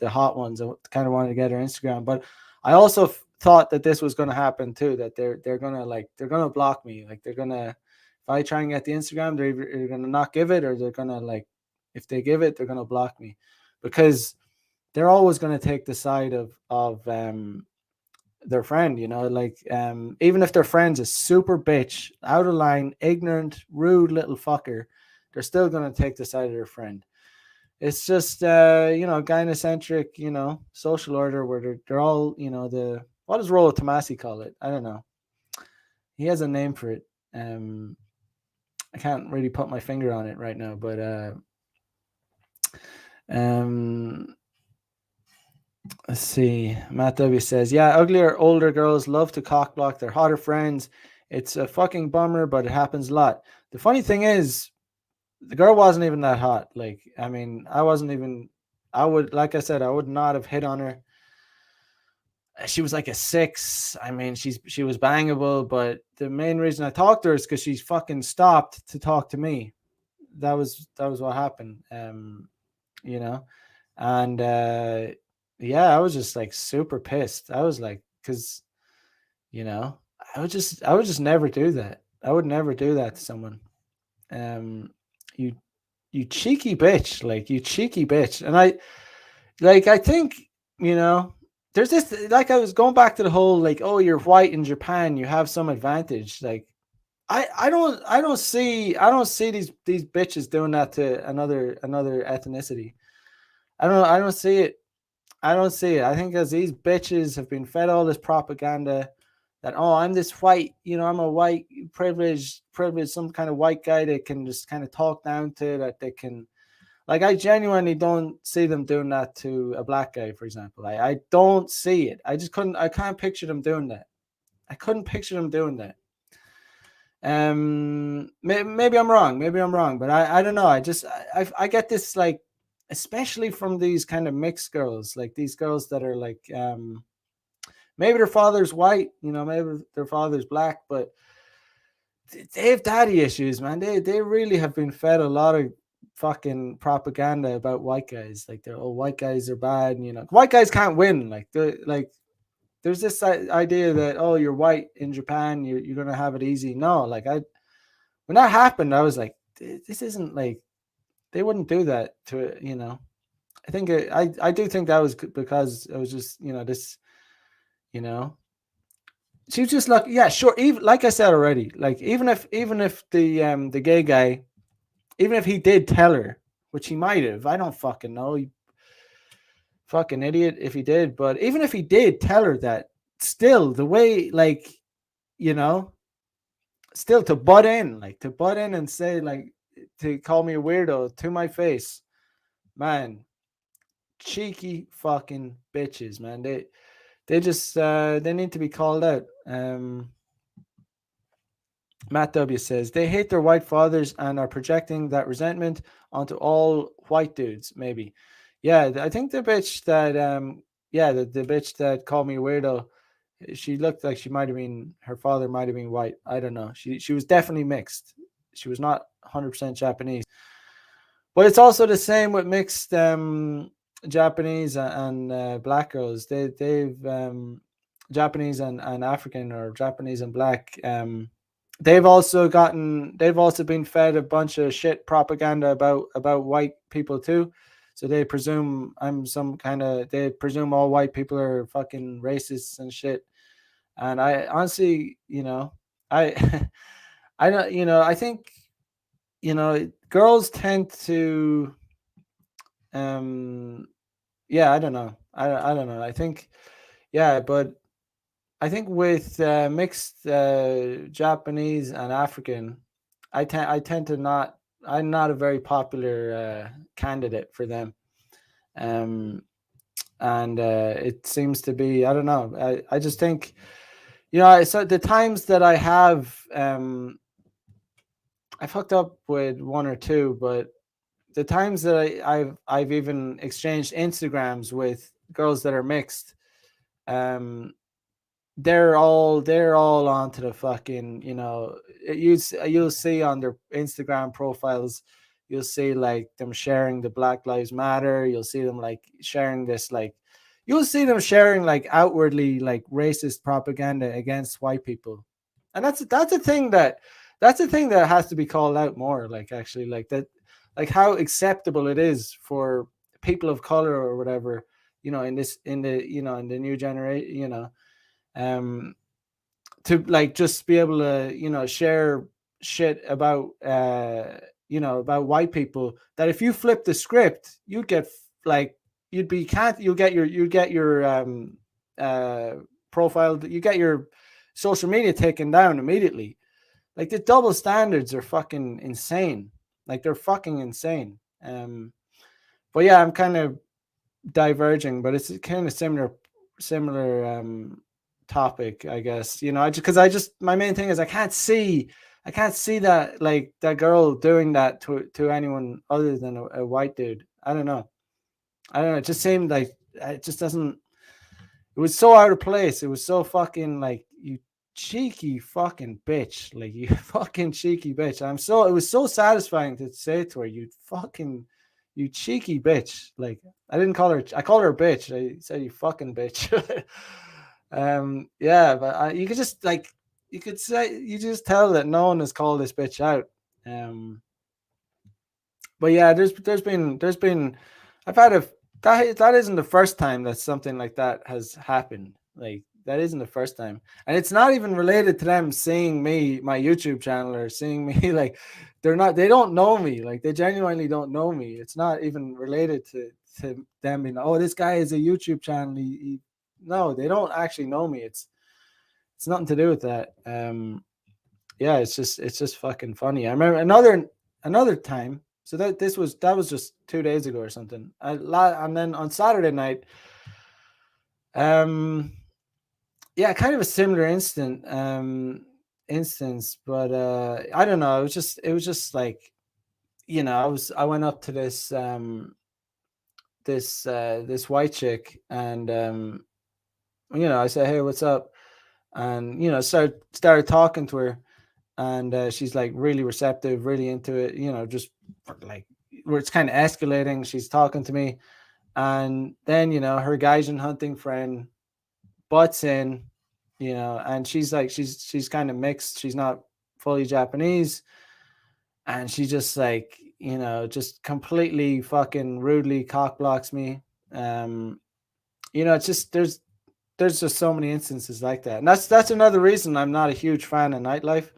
hot ones. I kind of wanted to get her Instagram, but I also thought that this was going to happen too. That they're gonna block me. Like, they're gonna, if I try and get the Instagram, they're either gonna not give it, or they're gonna, like, if they give it, they're gonna block me, because they're always gonna take the side of their friend. Like, even if their friend's a super bitch, out of line, ignorant, rude little fucker, they're still gonna take the side of their friend. It's just gynocentric, social order, where they're all, the what does Rollo Tomasi call it? I don't know. He has a name for it. I can't really put my finger on it right now, but um let's see. Matt W says, yeah, uglier older girls love to cock block their hotter friends. It's a fucking bummer, but it happens a lot. The funny thing is, the girl wasn't even that hot. Like, I mean, like I said, I would not have hit on her. She was like a 6. I mean, she was bangable, but the main reason I talked to her is because she's fucking stopped to talk to me. That was what happened. You know, and yeah, I was just like super pissed. I was like, because I would just never do that. I would never do that to someone. Um, you you cheeky bitch, like, you cheeky bitch. And I think, there's this, like, I was going back to the whole, like, oh, you're white in Japan, you have some advantage. Like, I don't see these bitches doing that to another ethnicity. I don't see it. I don't see it. I think, as these bitches have been fed all this propaganda, that, oh, I'm this white, I'm a white privileged, some kind of white guy that can just kind of talk down to, that they can, like, I genuinely don't see them doing that to a black guy, for example. I don't see it. I can't picture them doing that. I couldn't picture them doing that. Maybe I'm wrong. Maybe I'm wrong, but I don't know. I get this, like, especially from these kind of mixed girls, like these girls that are like, maybe their father's white, maybe their father's black, but they have daddy issues, man. They really have been fed a lot of fucking propaganda about white guys. Like, they're, oh, white guys are bad, and, white guys can't win. Like there's this idea that, oh, you're white in Japan, you're gonna have it easy. No, like, when that happened, I was like, this isn't like, they wouldn't do that to, I think I do think that was because it was just, this, you know she was just like, yeah, sure, even like I said already, like, even if the gay guy, even if he did tell her, which he might have, I don't fucking know, you fucking idiot if he did, but even if he did tell her that, still the way, like, you know still to butt in and say, like, to call me a weirdo to my face, man, cheeky fucking bitches, man. They just they need to be called out. Matt W says they hate their white fathers and are projecting that resentment onto all white dudes. Maybe, yeah. I think the bitch that yeah, the bitch that called me a weirdo, she looked like she might have been, her father might have been white. I don't know. She was definitely mixed. She was not 100% Japanese. But it's also the same with mixed Japanese and black girls. They've Japanese and African, or Japanese and black. They've also been fed a bunch of shit propaganda about white people too. So they presume they presume all white people are fucking racists and shit. And I honestly, I I don't, I think, girls tend to, um yeah, I don't know, I don't know, I think, yeah, but I think with mixed Japanese and African, I tend to not, I'm not a very popular candidate for them. um and it seems to be, I don't know, I just think, so the times that I've hooked up with one or two, but the times that I've even exchanged Instagrams with girls that are mixed, um, they're all onto the fucking, you'll see on their Instagram profiles, you'll see, like, them sharing the Black Lives Matter. You'll see them, like, sharing this, like, you'll see them sharing, like, outwardly, like, racist propaganda against white people. And that's a thing that has to be called out more, like, actually, like that, like, how acceptable it is for people of color or whatever, in the new generation, um to, like, just be able to, share shit about about white people, that if you flip the script, you'd get, like, you'd get your uh profile, you get your social media taken down immediately. Like, the double standards are fucking insane. Like, they're fucking insane. But yeah, I'm kind of diverging, but it's kind of similar topic, I guess. I just because I just my main thing is I can't see that, like, that girl doing that to anyone other than a white dude. I don't know. It just seemed like it just doesn't. It was so out of place. It was so fucking, like, you cheeky fucking bitch, like, you fucking cheeky bitch. It was so satisfying to say to her, you cheeky bitch. Like, I called her a bitch. I said, you fucking bitch. Yeah, but you could just, like, you just tell that no one has called this bitch out. But yeah, there's been I've had a that isn't the first time that something like that has happened. Like, that isn't the first time, and it's not even related to them seeing me, my YouTube channel, or seeing me, like, they don't know me, like, they genuinely don't know me. It's not even related to them being, oh, this guy is a YouTube channel. No, they don't actually know me. It's nothing to do with that. Yeah, it's just fucking funny. I remember another time. So that was just 2 days ago or something. And then on Saturday night, um, yeah, kind of a similar instance, but I don't know. It was just like, I went up to this white chick, and I said, hey, what's up? And started talking to her, and she's like really receptive, really into it. Just like where it's kind of escalating. She's talking to me, and then her gaijin hunting friend butts in, and she's like she's kind of mixed. She's not fully Japanese, and she just like just completely fucking rudely cock blocks me. It's just there's just so many instances like that, and that's another reason I'm not a huge fan of Nightlife.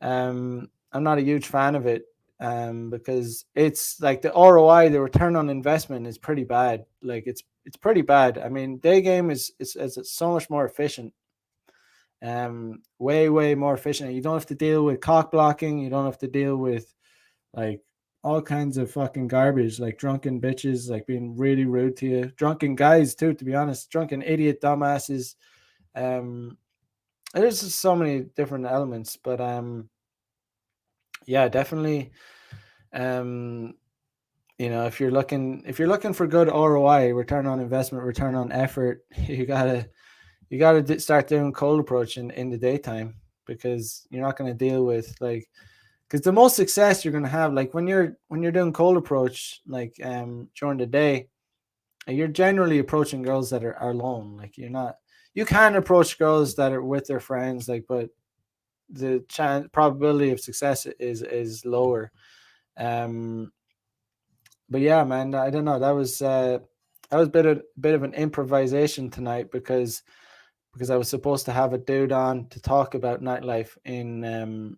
I'm not a huge fan of it, because it's like the ROI, the return on investment, is pretty bad. Like it's pretty bad. I mean, day game is so much more efficient, way more efficient. You don't have to deal with cock blocking. You don't have to deal with like all kinds of fucking garbage, like drunken bitches, like being really rude to you, drunken guys too. To be honest, drunken idiot dumbasses. Um, there's just so many different elements, but yeah, definitely. Um, if you're looking for good ROI, return on investment, return on effort, you gotta start doing cold approach in the daytime, because you're not going to deal with like, because the most success you're going to have, like when you're doing cold approach, like during the day, you're generally approaching girls that are alone. Like you're not, you can approach girls that are with their friends, like, but the chance probability of success is lower. um but yeah, man, I don't know, that was a bit of an improvisation tonight, because I was supposed to have a dude on to talk about nightlife in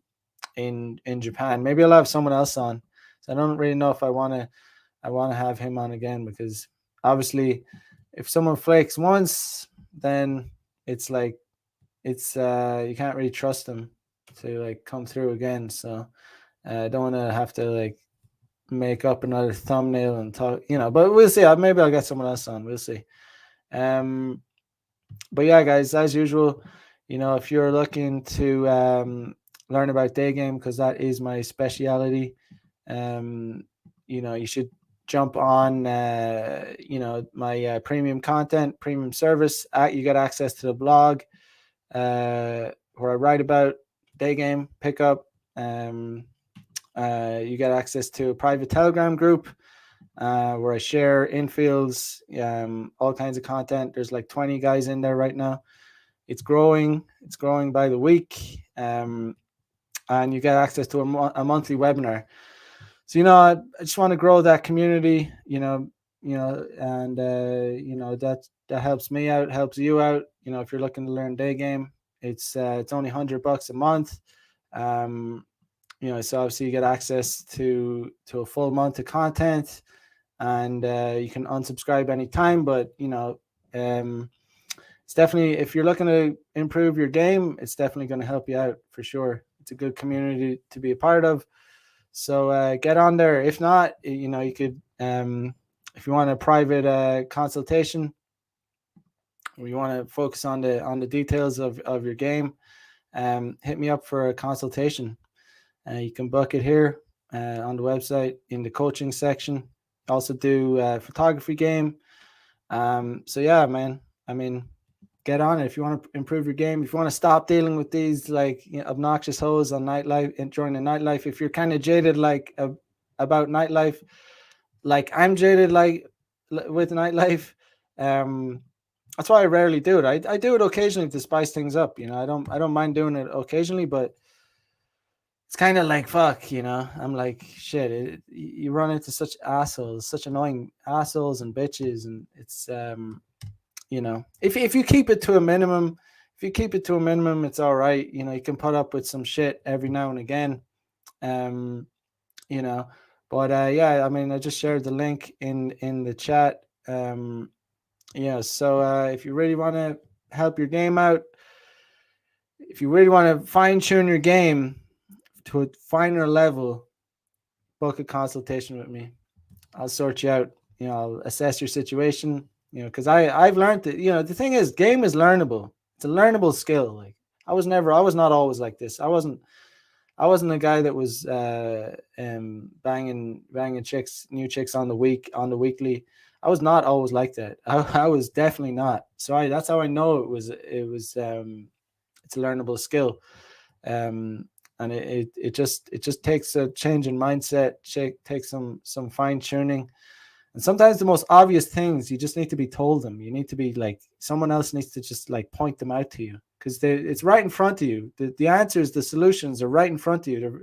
Japan. Maybe I'll have someone else on. So I don't really know if I want to have him on again, because obviously if someone flakes once, then it's like you can't really trust them to like come through again. So I don't want to have to like make up another thumbnail and talk, but we'll see. Maybe I'll get someone else on. We'll see. Um, but yeah, guys, as usual, if you're looking to learn about day game, because that is my speciality, um, you should jump on, my premium content, premium service. You get access to the blog, where I write about day game pickup. You get access to a private Telegram group, where I share infields, all kinds of content. There's like 20 guys in there right now. It's growing. It's growing by the week. And you get access to a monthly webinar. So I just want to grow that community. And that helps me out, helps you out. If you're looking to learn day game, it's only $100 a month. So obviously you get access to a full month of content, and you can unsubscribe anytime. But it's definitely, if you're looking to improve your game, it's definitely going to help you out for sure. It's a good community to be a part of. So get on there. If not, you could, if you want a private consultation, or you want to focus on the details of your game, hit me up for a consultation. You can book it here on the website in the coaching section. Also do photography game. So yeah, man. I mean, get on it if you want to improve your game. If you want to stop dealing with these like obnoxious hoes on nightlife and during the nightlife. If you're kind of jaded like about nightlife, like I'm jaded like with nightlife. That's why I rarely do it. I do it occasionally to spice things up. I don't mind doing it occasionally, but it's kind of like fuck. I'm like shit. You run into such assholes, such annoying assholes and bitches, and it's if you keep it to a minimum, it's all right. You can put up with some shit every now and again. Um, you know, but yeah, I mean, I just shared the link in the chat. So if you really want to help your game out, if you really want to fine tune your game to a finer level, book a consultation with me. I'll sort you out. I'll assess your situation. Because I've learned that. The thing is, game is learnable. It's a learnable skill. Like I was not always like this. I wasn't a guy that was banging chicks, new chicks on the weekly. I was not always like that. I was definitely not. So that's how I know it's a learnable skill. And it just takes a change in mindset, takes some fine tuning. And sometimes the most obvious things, you just need to be told them. You need to be like, someone else needs to just like point them out to you, because it's right in front of you. The answers, the solutions are right in front of you.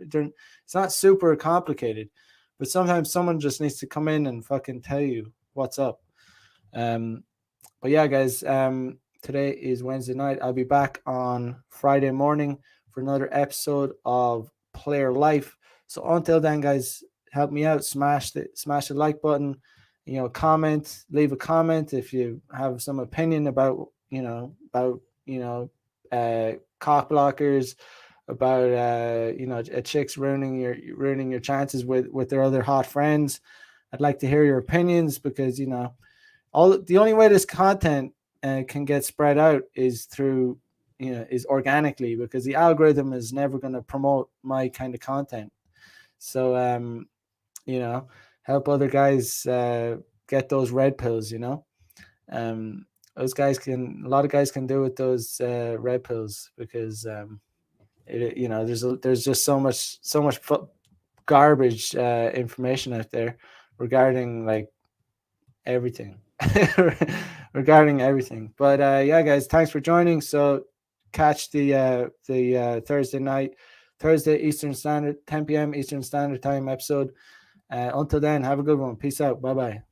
It's not super complicated, but sometimes someone just needs to come in and fucking tell you what's up. But yeah, guys, today is Wednesday night. I'll be back on Friday morning for another episode of Player Life. So until then, guys, help me out. Smash the like button. Leave a comment if you have some opinion about cock blockers, about a chick's ruining your chances with their other hot friends. I'd like to hear your opinions, because the only way this content can get spread out is through is organically, because the algorithm is never going to promote my kind of content. So help other guys get those red pills. Those guys a lot of guys can do with those red pills, because there's just so much garbage information out there regarding like everything. Regarding everything. But yeah, guys, thanks for joining. So catch the Thursday Eastern Standard, 10 p.m. Eastern Standard Time episode. Until then, have a good one. Peace out. Bye bye.